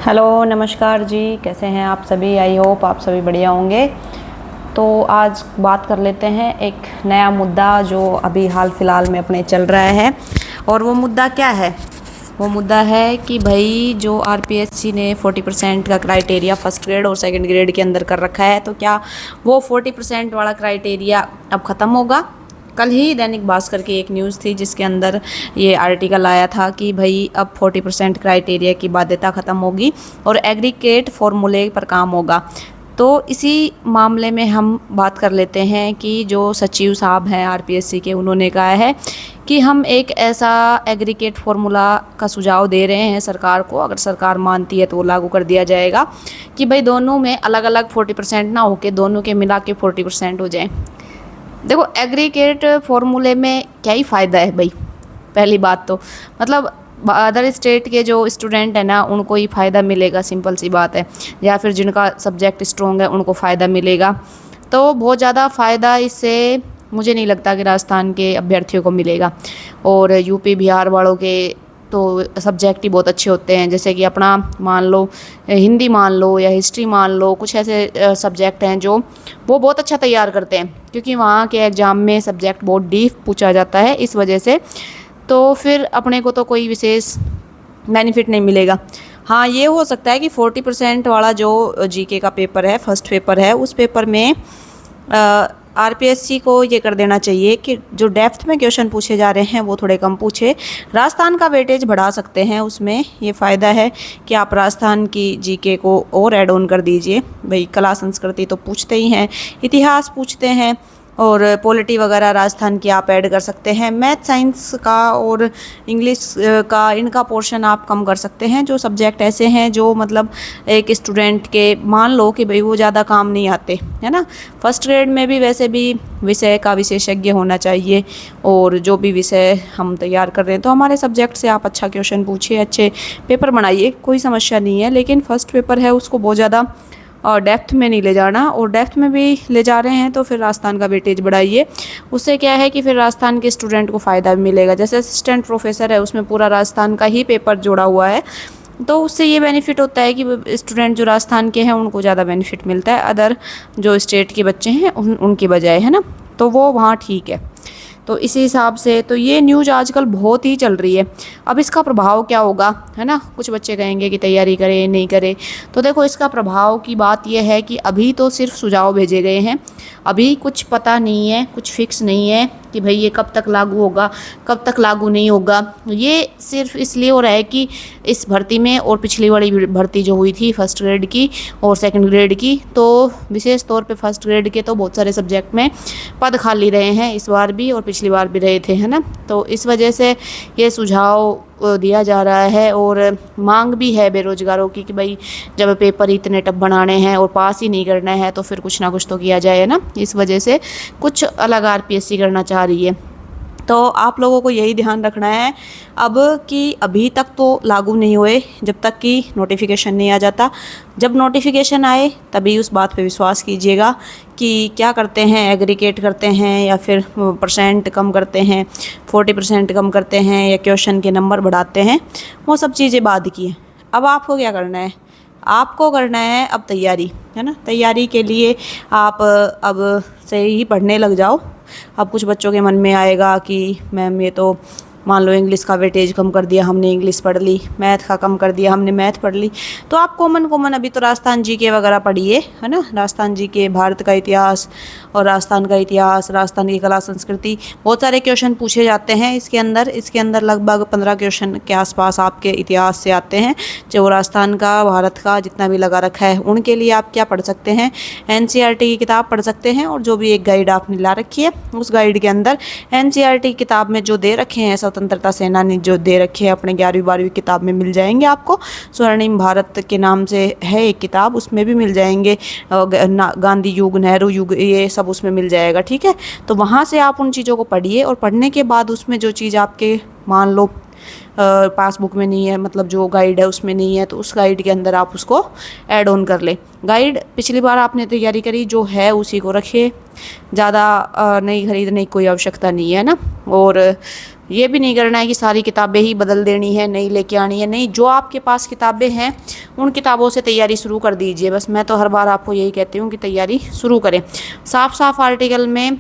Hello नमस्कार जी, कैसे हैं आप सभी। आई होप आप सभी बढ़िया होंगे। तो आज बात कर लेते हैं एक नया मुद्दा जो अभी हाल फिलहाल में अपने चल रहा है। और वो मुद्दा क्या है? वो मुद्दा है कि भाई जो आरपीएससी ने 40% का क्राइटेरिया फर्स्ट ग्रेड और सेकंड ग्रेड के अंदर कर रखा है, तो क्या वो 40% वाला क्राइटेरिया अब ख़त्म होगा? कल ही दैनिक भास्कर की एक न्यूज़ थी जिसके अंदर ये आर्टिकल आया था कि भाई अब 40% क्राइटेरिया की बाध्यता ख़त्म होगी और एग्रीगेट फॉर्मूले पर काम होगा। तो इसी मामले में हम बात कर लेते हैं कि जो सचिव साहब हैं आरपीएससी के, उन्होंने कहा है कि हम एक ऐसा एग्रीगेट फार्मूला का सुझाव दे रहे हैं सरकार को। अगर सरकार मानती है तो वो लागू कर दिया जाएगा कि भाई दोनों में अलग अलग 40% ना होके दोनों के मिला के 40% हो जाए। देखो, एग्रीगेट फॉर्मूले में क्या ही फ़ायदा है भाई। पहली बात तो मतलब अदर स्टेट के जो स्टूडेंट है ना, उनको ही फ़ायदा मिलेगा, सिंपल सी बात है। या फिर जिनका सब्जेक्ट स्ट्रॉन्ग है उनको फ़ायदा मिलेगा। तो बहुत ज़्यादा फ़ायदा इससे मुझे नहीं लगता कि राजस्थान के अभ्यर्थियों को मिलेगा। और यूपी बिहार वालों के तो सब्जेक्ट ही बहुत अच्छे होते हैं, जैसे कि अपना मान लो हिंदी मान लो या हिस्ट्री मान लो, कुछ ऐसे सब्जेक्ट हैं जो वो बहुत अच्छा तैयार करते हैं, क्योंकि वहाँ के एग्ज़ाम में सब्जेक्ट बहुत डीप पूछा जाता है इस वजह से। तो फिर अपने को तो कोई विशेष बेनिफिट नहीं मिलेगा। हाँ, ये हो सकता है कि 40% वाला जो जीके का पेपर है, फर्स्ट पेपर है, उस पेपर में आरपीएससी को ये कर देना चाहिए कि जो डेप्थ में क्वेश्चन पूछे जा रहे हैं वो थोड़े कम पूछे। राजस्थान का वेटेज बढ़ा सकते हैं, उसमें ये फ़ायदा है कि आप राजस्थान की जीके को और ऐड ऑन कर दीजिए। भाई कला संस्कृति तो पूछते ही हैं, इतिहास पूछते हैं, और पॉलिटी वगैरह राजस्थान की आप ऐड कर सकते हैं। मैथ साइंस का और इंग्लिश का इनका पोर्शन आप कम कर सकते हैं। जो सब्जेक्ट ऐसे हैं जो मतलब एक स्टूडेंट के मान लो कि भाई वो ज़्यादा काम नहीं आते, है ना। फर्स्ट ग्रेड में भी वैसे भी विषय का विशेषज्ञ होना चाहिए, और जो भी विषय हम तैयार कर रहे हैं तो हमारे सब्जेक्ट से आप अच्छा क्वेश्चन पूछिए, अच्छे पेपर बनाइए, कोई समस्या नहीं है। लेकिन फर्स्ट पेपर है उसको बहुत ज़्यादा और डेप्थ में नहीं ले जाना, और डेप्थ में भी ले जा रहे हैं तो फिर राजस्थान का वेटेज बढ़ाइए। उससे क्या है कि फिर राजस्थान के स्टूडेंट को फ़ायदा भी मिलेगा। जैसे असिस्टेंट प्रोफेसर है, उसमें पूरा राजस्थान का ही पेपर जोड़ा हुआ है, तो उससे ये बेनिफिट होता है कि स्टूडेंट जो राजस्थान के हैं उनको ज़्यादा बेनिफिट मिलता है अदर जो स्टेट के बच्चे हैं उनकी बजाय, है ना। तो वो वहाँ ठीक है। तो इसी हिसाब से तो ये न्यूज़ आजकल बहुत ही चल रही है। अब इसका प्रभाव क्या होगा, है ना। कुछ बच्चे कहेंगे कि तैयारी करें नहीं करें, तो देखो इसका प्रभाव की बात यह है कि अभी तो सिर्फ सुझाव भेजे गए हैं, अभी कुछ पता नहीं है, कुछ फिक्स नहीं है कि भाई ये कब तक लागू होगा, कब तक लागू नहीं होगा। ये सिर्फ इसलिए हो रहा है कि इस भर्ती में और पिछली वाली भर्ती जो हुई थी फर्स्ट ग्रेड की और सेकंड ग्रेड की, तो विशेष तौर पे फर्स्ट ग्रेड के तो बहुत सारे सब्जेक्ट में पद खाली रहे हैं इस बार भी और पिछली बार भी रहे थे, है ना। तो इस वजह से ये सुझाव दिया जा रहा है, और मांग भी है बेरोजगारों की कि भाई जब पेपर इतने टफ बनाने हैं और पास ही नहीं करना है तो फिर कुछ ना कुछ तो किया जाए ना। इस वजह से कुछ अलग आरपीएससी करना चाह रही है। तो आप लोगों को यही ध्यान रखना है अब कि अभी तक तो लागू नहीं हुए जब तक कि नोटिफिकेशन नहीं आ जाता। जब नोटिफिकेशन आए तभी उस बात पे विश्वास कीजिएगा कि क्या करते हैं, एग्रीगेट करते हैं या फिर परसेंट कम करते हैं, 40% कम करते हैं या क्वेश्चन के नंबर बढ़ाते हैं, वो सब चीज़ें बाद की हैं। अब आपको क्या करना है, आपको करना है अब तैयारी, है ना। तैयारी के लिए आप अब से ही पढ़ने लग जाओ। अब कुछ बच्चों के मन में आएगा कि मैम ये तो मान लो इंग्लिश का वेटेज कम कर दिया हमने, इंग्लिश पढ़ ली, मैथ का कम कर दिया हमने, मैथ पढ़ ली। तो आप कॉमन अभी तो राजस्थान जी के वगैरह पढ़िए, है ना। राजस्थान जी के, भारत का इतिहास और राजस्थान का इतिहास, राजस्थान की कला संस्कृति, बहुत सारे क्वेश्चन पूछे जाते हैं इसके अंदर लगभग 15 क्वेश्चन के आसपास आपके इतिहास से आते हैं। जो राजस्थान का, भारत का जितना भी लगा रखा है, उनके लिए आप क्या पढ़ सकते हैं, एनसीईआरटी की किताब पढ़ सकते हैं। और जो भी एक गाइड आपने ला रखी है, उस गाइड के अंदर एनसीईआरटी किताब में जो दे रखे हैं, स्वतंत्रता सेनानी जो दे रखे हैं अपने 11वीं 12वीं किताब में मिल जाएंगे आपको। स्वर्णिम भारत के नाम से है एक किताब, उसमें भी मिल जाएंगे। गांधी युग, नेहरू युग, ये सब उसमें मिल जाएगा, ठीक है। तो वहाँ से आप उन चीज़ों को पढ़िए, और पढ़ने के बाद उसमें जो चीज़ आपके मान लो पासबुक में नहीं है, मतलब जो गाइड है उसमें नहीं है, तो उस गाइड के अंदर आप उसको ऐड ऑन कर लें। गाइड पिछली बार आपने तैयारी करी जो है उसी को रखिए, ज़्यादा नहीं खरीदने की कोई आवश्यकता नहीं है ना। और ये भी नहीं करना है कि सारी किताबें ही बदल देनी है, नहीं लेके आनी है। नहीं, जो आपके पास किताबें हैं उन किताबों से तैयारी शुरू कर दीजिए। बस मैं तो हर बार आपको यही कहती हूँ कि तैयारी शुरू करें। साफ साफ आर्टिकल में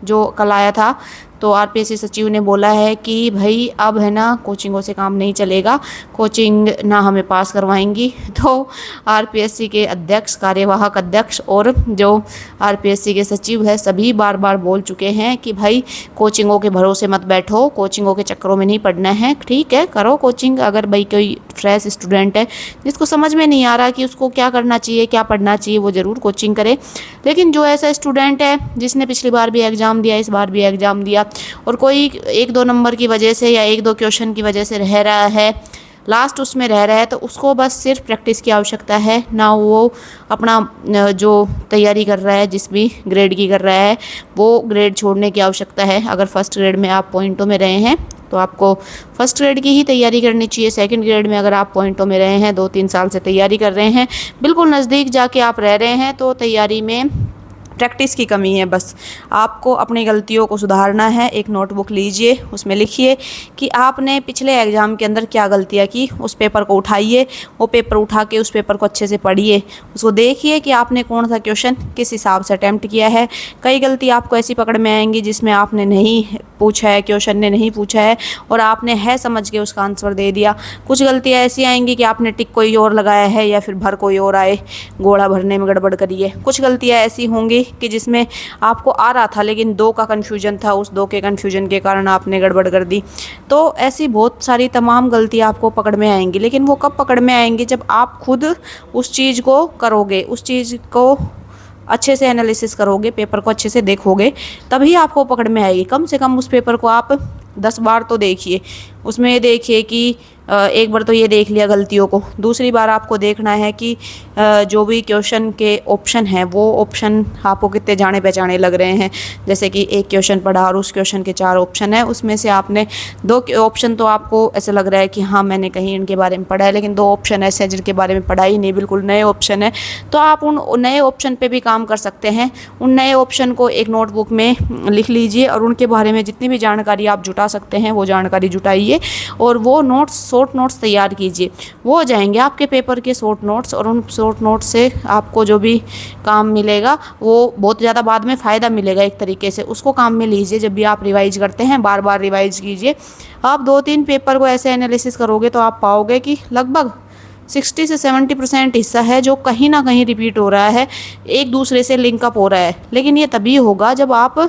जो कल आया था, तो आरपीएससी सचिव ने बोला है कि भाई अब है ना कोचिंगों से काम नहीं चलेगा, कोचिंग ना हमें पास करवाएंगी। तो आरपीएससी के अध्यक्ष, कार्यवाहक अध्यक्ष और जो आरपीएससी के सचिव है, सभी बार बार बोल चुके हैं कि भाई कोचिंगों के भरोसे मत बैठो, कोचिंगों के चक्करों में नहीं पड़ना है। ठीक है, करो कोचिंग। अगर भाई कोई फ्रेश स्टूडेंट है जिसको समझ में नहीं आ रहा कि उसको क्या करना चाहिए, क्या पढ़ना चाहिए, वो ज़रूर कोचिंग करे। लेकिन जो ऐसा स्टूडेंट है जिसने पिछली बार भी एग्ज़ाम दिया, इस बार भी एग्ज़ाम दिया, और कोई 1-2 नंबर की वजह से या 1-2 क्वेश्चन की वजह से रह रहा है, लास्ट उसमें रह रहा है, तो उसको बस सिर्फ प्रैक्टिस की आवश्यकता है। ना वो अपना जो तैयारी कर रहा है, जिस भी ग्रेड की कर रहा है, वो ग्रेड छोड़ने की आवश्यकता है। अगर फर्स्ट ग्रेड में आप पॉइंटों में रहे हैं तो आपको फर्स्ट ग्रेड की ही तैयारी करनी चाहिए। सेकंड ग्रेड में अगर आप पॉइंटों में रहे हैं, 2-3 साल से तैयारी कर रहे हैं, बिल्कुल नज़दीक जाके आप रह रहे हैं, तो तैयारी में प्रैक्टिस की कमी है। बस आपको अपनी गलतियों को सुधारना है। एक नोटबुक लीजिए, उसमें लिखिए कि आपने पिछले एग्ज़ाम के अंदर क्या गलतियाँ की। उस पेपर को उठाइए, वो पेपर उठा के उस पेपर को अच्छे से पढ़िए, उसको देखिए कि आपने कौन सा क्वेश्चन किस हिसाब से अटैम्प्ट किया है। कई गलती आपको ऐसी पकड़ में आएंगी जिसमें आपने नहीं पूछा है, क्वेश्चन ने नहीं पूछा है और आपने है समझ के उसका आंसर दे दिया। कुछ गलतियाँ ऐसी आएंगी कि आपने टिक कोई और लगाया है या फिर भर कोई और आए, गोला भरने में गड़बड़ करी है। कुछ गलतियाँ ऐसी होंगी कि जिसमें आपको आ रहा था लेकिन 2 का कन्फ्यूजन था, उस 2 के कन्फ्यूजन के कारण आपने गड़बड़ कर दी। तो ऐसी बहुत सारी तमाम गलतियाँ आपको पकड़ में आएंगी। लेकिन वो कब पकड़ में आएंगी? जब आप खुद उस चीज़ को करोगे, उस चीज़ को अच्छे से एनालिसिस करोगे, पेपर को अच्छे से देखोगे, तभी आपको पकड़ में आएगी। कम से कम उस पेपर को आप 10 बार तो देखिए। उसमें ये देखिए कि एक बार तो ये देख लिया गलतियों को, दूसरी बार आपको देखना है कि जो भी क्वेश्चन के ऑप्शन हैं वो ऑप्शन आपको कितने जाने पहचाने लग रहे हैं। जैसे कि एक क्वेश्चन पढ़ा और उस क्वेश्चन के 4 ऑप्शन है, उसमें से आपने 2 ऑप्शन तो आपको ऐसा लग रहा है कि हाँ मैंने कहीं इनके बारे में पढ़ा है, लेकिन 2 ऑप्शन ऐसे हैं जिनके बारे में पढ़ा ही नहीं, बिल्कुल नए ऑप्शन है। तो आप उन नए ऑप्शन पे भी काम कर सकते हैं। उन नए ऑप्शन को एक नोटबुक में लिख लीजिए और उनके बारे में जितनी भी जानकारी आप जुटा सकते हैं वो जानकारी जुटाइए और वो नोट्स, शॉर्ट नोट्स तैयार कीजिए। वो हो जाएंगे आपके पेपर के शॉर्ट नोट्स, और उन शॉर्ट नोट्स से आपको जो भी काम मिलेगा वो बहुत ज़्यादा बाद में फ़ायदा मिलेगा। एक तरीके से उसको काम में लीजिए। जब भी आप रिवाइज करते हैं, बार बार रिवाइज कीजिए। आप 2-3 पेपर को ऐसे एनालिसिस करोगे तो आप पाओगे कि लगभग 60 से 70% हिस्सा है जो कहीं ना कहीं रिपीट हो रहा है, एक दूसरे से लिंकअप हो रहा है। लेकिन ये तभी होगा जब आप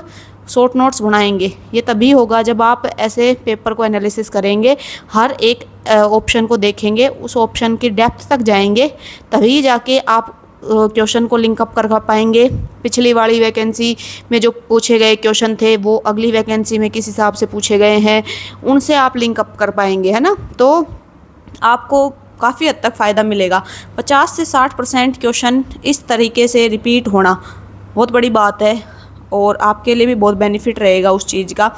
शॉर्ट नोट्स बनाएंगे, ये तभी होगा जब आप ऐसे पेपर को एनालिसिस करेंगे, हर एक ऑप्शन को देखेंगे, उस ऑप्शन की डेप्थ तक जाएंगे, तभी जाके आप क्वेश्चन को लिंकअप कर पाएंगे। पिछली वाली वैकेंसी में जो पूछे गए क्वेश्चन थे वो अगली वैकेंसी में किस हिसाब से पूछे गए हैं, उनसे आप लिंकअप कर पाएंगे, है ना। तो आपको काफ़ी हद तक फ़ायदा मिलेगा। 50 से 60% क्वेश्चन इस तरीके से रिपीट होना बहुत बड़ी बात है और आपके लिए भी बहुत बेनिफिट रहेगा उस चीज़ का।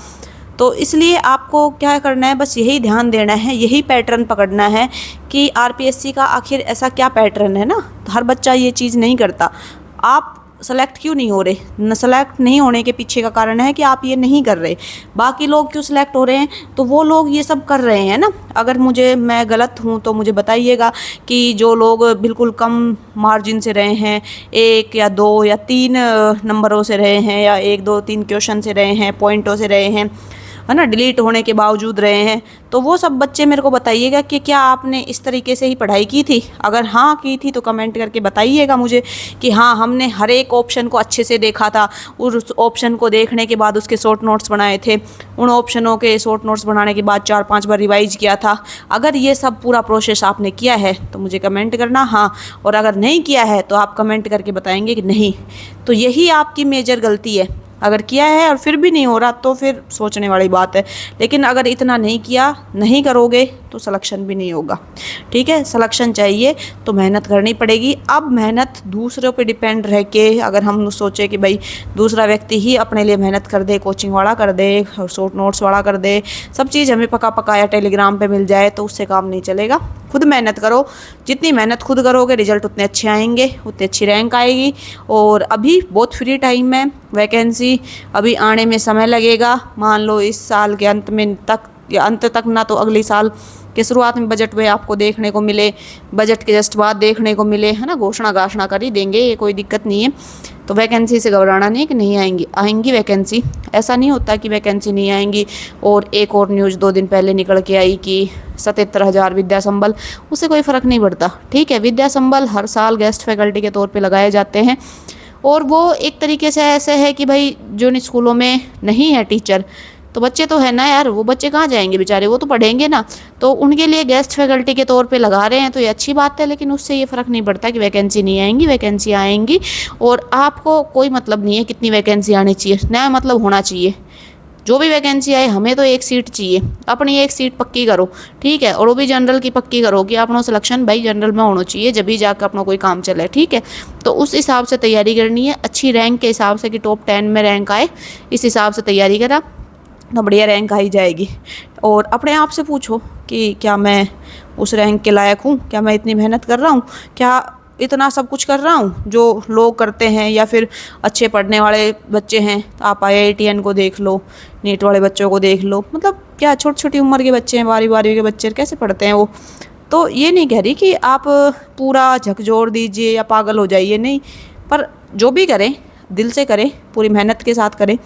तो इसलिए आपको क्या करना है, बस यही ध्यान देना है, यही पैटर्न पकड़ना है कि आरपीएससी का आखिर ऐसा क्या पैटर्न है ना। हर बच्चा ये चीज़ नहीं करता। आप सेलेक्ट क्यों नहीं हो रहे? न सेलेक्ट नहीं होने के पीछे का कारण है कि आप ये नहीं कर रहे। बाकी लोग क्यों सेलेक्ट हो रहे हैं? तो वो लोग ये सब कर रहे हैं ना। अगर मैं गलत हूँ तो मुझे बताइएगा कि जो लोग बिल्कुल कम मार्जिन से रहे हैं, 1 या 2 या 3 नंबरों से रहे हैं, या 1-2-3 क्वेश्चन से रहे हैं, पॉइंटों से रहे हैं, है ना, डिलीट होने के बावजूद रहे हैं, तो वो सब बच्चे मेरे को बताइएगा कि क्या आपने इस तरीके से ही पढ़ाई की थी। अगर हाँ की थी तो कमेंट करके बताइएगा मुझे कि हाँ हमने हर एक ऑप्शन को अच्छे से देखा था, उस ऑप्शन को देखने के बाद उसके शॉर्ट नोट्स बनाए थे, उन ऑप्शनों के शॉर्ट नोट्स बनाने के बाद 4-5 बार रिवाइज किया था। अगर ये सब पूरा प्रोसेस आपने किया है तो मुझे कमेंट करना हाँ, और अगर नहीं किया है तो आप कमेंट करके बताएंगे कि नहीं, तो यही आपकी मेजर गलती है। अगर किया है और फिर भी नहीं हो रहा तो फिर सोचने वाली बात है। लेकिन अगर इतना नहीं किया, नहीं करोगे तो सिलेक्शन भी नहीं होगा। ठीक है, सिलेक्शन चाहिए तो मेहनत करनी पड़ेगी। अब मेहनत दूसरों पे डिपेंड रह के अगर हम सोचे कि भाई दूसरा व्यक्ति ही अपने लिए मेहनत कर दे, कोचिंग वाला कर दे, शॉर्ट नोट्स वाला कर दे, सब चीज़ हमें पका पकाया टेलीग्राम पे मिल जाए, तो उससे काम नहीं चलेगा। खुद मेहनत करो, जितनी मेहनत खुद करोगे रिजल्ट उतने अच्छे आएंगे, उतनी अच्छी रैंक आएगी। और अभी बहुत फ्री टाइम है, वैकेंसी अभी आने में समय लगेगा। मान लो इस साल के अंत में तक या अंत तक ना तो अगले साल के शुरुआत में बजट में आपको देखने को मिले, बजट के जस्ट बाद देखने को मिले, है ना। घोषणा कर ही देंगे, ये कोई दिक्कत नहीं है। तो वैकेंसी से घबराना नहीं कि नहीं आएंगी, आएंगी वैकेंसी। ऐसा नहीं होता कि वैकेंसी नहीं आएंगी। और एक और न्यूज़ 2 दिन पहले निकल के आई कि 77,000 विद्या संबल, उससे कोई फ़र्क नहीं पड़ता। ठीक है, विद्या संबल हर साल गेस्ट फैकल्टी के तौर पे लगाए जाते हैं, और वो एक तरीके से ऐसे है कि भाई जो स्कूलों में नहीं है टीचर, तो बच्चे तो है ना यार, वो बच्चे कहाँ जाएंगे बेचारे, वो तो पढ़ेंगे ना। तो उनके लिए गेस्ट फैकल्टी के तौर पे लगा रहे हैं, तो ये अच्छी बात है। लेकिन उससे ये फ़र्क नहीं पड़ता कि वैकेंसी नहीं आएंगी, वैकेंसी आएंगी। और आपको कोई मतलब नहीं है कितनी वैकेंसी आनी चाहिए, नया मतलब होना चाहिए। जो भी वैकेंसी आए, हमें तो एक सीट चाहिए, अपनी एक सीट पक्की करो। ठीक है, और वो भी जनरल की पक्की करो कि अपना सिलेक्शन भाई जनरल में होना चाहिए, जब भी जाकर अपना कोई काम चले। ठीक है, तो उस हिसाब से तैयारी करनी है, अच्छी रैंक के हिसाब से कि टॉप 10 में रैंक आए, इस हिसाब से तैयारी करा तो बढ़िया रैंक आई जाएगी। और अपने आप से पूछो कि क्या मैं उस रैंक के लायक हूँ, क्या मैं इतनी मेहनत कर रहा हूँ, क्या इतना सब कुछ कर रहा हूँ जो लोग करते हैं, या फिर अच्छे पढ़ने वाले बच्चे हैं। तो आप IITN को देख लो, नीट वाले बच्चों को देख लो, मतलब क्या छोटी छोटी उम्र के बच्चे हैं, 12वीं के बच्चे कैसे पढ़ते हैं वो। तो ये नहीं कह रही कि आप पूरा झकझोर दीजिए या पागल हो जाइए, नहीं। पर जो भी करें दिल से करें, पूरी मेहनत के साथ करें,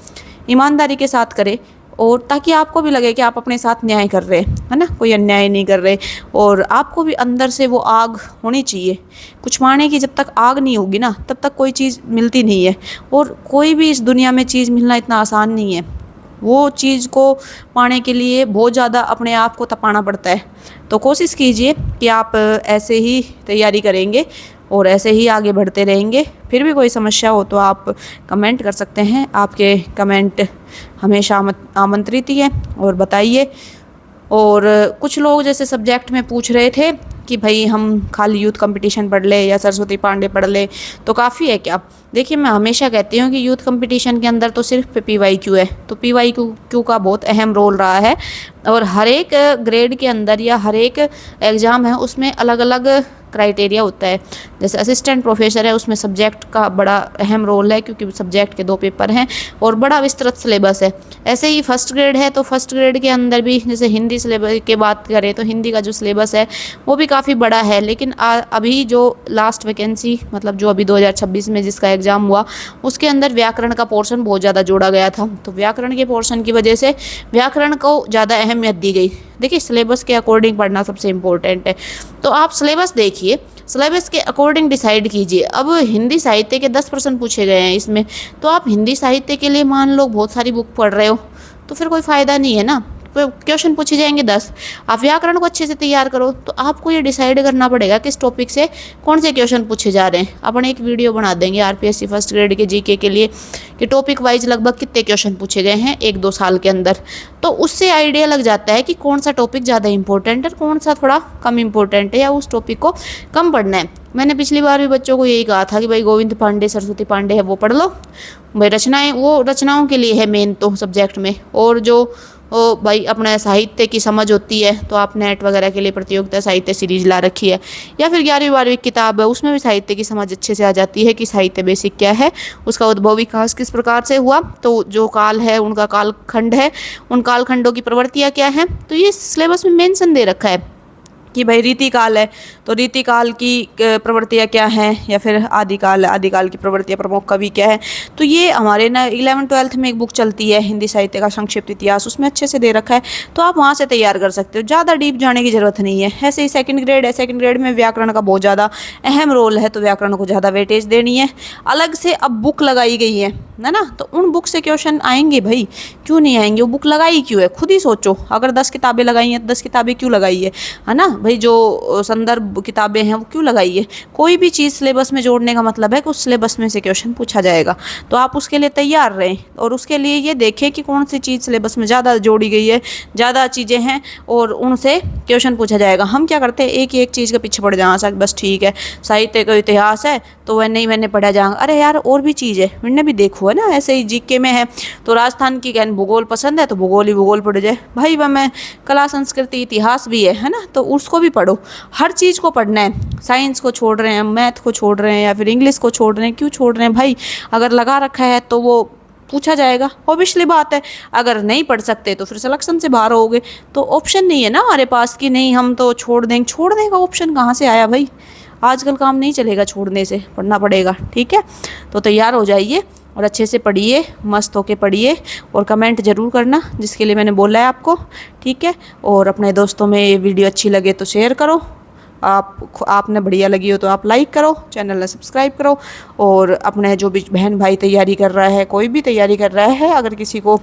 ईमानदारी के साथ करें, और ताकि आपको भी लगे कि आप अपने साथ न्याय कर रहे हैं, है ना, कोई अन्याय नहीं कर रहे। और आपको भी अंदर से वो आग होनी चाहिए। कुछ पाने की जब तक आग नहीं होगी ना, तब तक कोई चीज़ मिलती नहीं है। और कोई भी इस दुनिया में चीज़ मिलना इतना आसान नहीं है। वो चीज़ को पाने के लिए बहुत ज़्यादा अपने आप को तपाना पड़ता है। तो कोशिश कीजिए कि आप ऐसे ही तैयारी करेंगे और ऐसे ही आगे बढ़ते रहेंगे। फिर भी कोई समस्या हो तो आप कमेंट कर सकते हैं, आपके कमेंट हमेशा आमंत्रित ही है, और बताइए। और कुछ लोग जैसे सब्जेक्ट में पूछ रहे थे कि भाई हम खाली यूथ कंपटीशन पढ़ ले या सरस्वती पांडे पढ़ ले तो काफ़ी है क्या। देखिए, मैं हमेशा कहती हूँ कि यूथ कंपटीशन के अंदर तो सिर्फ PYQ है, तो PYQ का बहुत अहम रोल रहा है। और हर एक ग्रेड के अंदर या हर एक एग्ज़ाम है उसमें अलग अलग क्राइटेरिया होता है। जैसे असिस्टेंट प्रोफेसर है, उसमें सब्जेक्ट का बड़ा अहम रोल है, क्योंकि सब्जेक्ट के 2 पेपर हैं और बड़ा विस्तृत सिलेबस है। ऐसे ही फर्स्ट ग्रेड है, तो फर्स्ट ग्रेड के अंदर भी जैसे हिंदी सिलेबस की बात करें तो हिंदी का जो सिलेबस है वो भी काफ़ी बड़ा है। लेकिन अभी जो लास्ट वैकेंसी, मतलब जो अभी 2026 में जिसका एग्ज़ाम हुआ, उसके अंदर व्याकरण का पोर्शन बहुत ज़्यादा जोड़ा गया था। तो व्याकरण के पोर्शन की वजह से व्याकरण को ज़्यादा अहमियत दी गई। देखिए, सिलेबस के अकॉर्डिंग पढ़ना सबसे इम्पोर्टेंट है। तो आप सिलेबस देखिए, सिलेबस के अकॉर्डिंग डिसाइड कीजिए। अब हिंदी साहित्य के 10 प्रश्न पूछे गए हैं इसमें, तो आप हिंदी साहित्य के लिए मान लो बहुत सारी बुक पढ़ रहे हो, तो फिर कोई फ़ायदा नहीं है ना। क्वेश्चन पूछे जाएंगे 10। आप व्याकरण को अच्छे से तैयार करो, तो आपको ये डिसाइड करना पड़ेगा किस टॉपिक से कौन से क्वेश्चन पूछे जा रहे हैं। अपन एक वीडियो बना देंगे RPSC फर्स्ट ग्रेड के GK के लिए कि टॉपिक वाइज लगभग कितने क्वेश्चन पूछे गए हैं 1-2 साल के अंदर। तो उससे आइडिया लग जाता है कि कौन सा टॉपिक ज़्यादा इंपॉर्टेंट है, कौन सा थोड़ा कम इंपॉर्टेंट है, या उस टॉपिक को कम पढ़ना है। मैंने पिछली बार भी बच्चों को यही कहा था कि भाई गोविंद पांडे, सरस्वती पांडे है वो पढ़ लो भाई, रचनाएं वो रचनाओं के लिए है मेन तो सब्जेक्ट में। और जो भाई अपने साहित्य की समझ होती है, तो आप नेट वगैरह के लिए प्रतियोगिता साहित्य सीरीज ला रखी है, या फिर 11वीं-12वीं किताब है, उसमें भी साहित्य की समझ अच्छे से आ जाती है कि साहित्य बेसिक क्या है, उसका उद्भव विकास किस प्रकार से हुआ, तो जो काल है उनका कालखंड है, उन कालखंडों की प्रवृत्तियाँ क्या हैं। तो ये सिलेबस में मेंशन दे रखा है कि भाई रीतिकाल है, तो रीतिकाल की प्रवृत्तियाँ क्या हैं, या फिर आदिकाल की प्रवृत्तियाँ, प्रमुख कवि क्या है। तो ये हमारे ना 11th-12th में एक बुक चलती है हिंदी साहित्य का संक्षिप्त इतिहास, उसमें अच्छे से दे रखा है, तो आप वहाँ से तैयार कर सकते हो। ज़्यादा डीप जाने की ज़रूरत नहीं है। ऐसे ही सेकंड ग्रेड है, सेकंड ग्रेड में व्याकरण का बहुत ज़्यादा अहम रोल है, तो व्याकरण को ज़्यादा वेटेज देनी है। अलग से अब बुक लगाई गई है ना, तो उन बुक से क्वेश्चन आएंगे भाई, क्यों नहीं आएंगे। वो बुक लगाई क्यों है, खुद ही सोचो। अगर 10 किताबें लगाई हैं तो 10 किताबें क्यों लगाई है ना भाई। जो संदर्भ किताबें हैं वो क्यों लगाई है। कोई भी चीज़ सिलेबस में जोड़ने का मतलब है कि उस सिलेबस में से क्वेश्चन पूछा जाएगा, तो आप उसके लिए तैयार रहें। और उसके लिए ये देखें कि कौन सी चीज़ सिलेबस में ज़्यादा जोड़ी गई है, ज़्यादा चीज़ें हैं और उनसे क्वेश्चन पूछा जाएगा। हम क्या करते हैं, एक ही एक चीज़ के पीछे पड़ जाना सक बस ठीक है, साहित्य का इतिहास है तो वह नहीं मैंने पढ़ा जाऊँगा। अरे यार और भी चीज़ है, मैंने भी देखो है ना। ऐसे ही GK में है तो राजस्थान की भूगोल पसंद है तो भूगोल ही भूगोल पढ़ जाए भाई। वह मैं कला संस्कृति इतिहास भी है ना, तो उसको भी पढ़ो। हर चीज़ को पढ़ना है, साइंस को छोड़ रहे हैं, मैथ को छोड़ रहे हैं या फिर इंग्लिश को छोड़ रहे हैं, क्यों छोड़ रहे हैं भाई? अगर लगा रखा है तो वो पूछा जाएगा, ऑब्वियसली बात है। अगर नहीं पढ़ सकते तो फिर सिलेक्शन से बाहर होगे, तो ऑप्शन नहीं है ना हमारे पास कि नहीं हम तो छोड़ देंगे। छोड़ने का ऑप्शन कहाँ से आया भाई? आजकल काम नहीं चलेगा छोड़ने से, पढ़ना पड़ेगा, ठीक है। तो तैयार हो जाइए और अच्छे से पढ़िए, मस्त होके पढ़िए और कमेंट ज़रूर करना जिसके लिए मैंने बोला है आपको, ठीक है। और अपने दोस्तों में ये वीडियो अच्छी लगे तो शेयर करो, आपने बढ़िया लगी हो तो आप लाइक करो, चैनल ने सब्सक्राइब करो। और अपने जो भी बहन भाई तैयारी कर रहा है, कोई भी तैयारी कर रहा है, अगर किसी को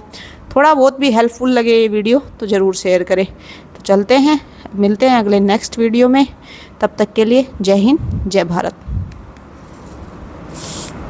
थोड़ा बहुत भी हेल्पफुल लगे ये वीडियो तो ज़रूर शेयर करें। तो चलते हैं, मिलते हैं अगले नेक्स्ट वीडियो में। तब तक के लिए जय हिंद, जय भारत।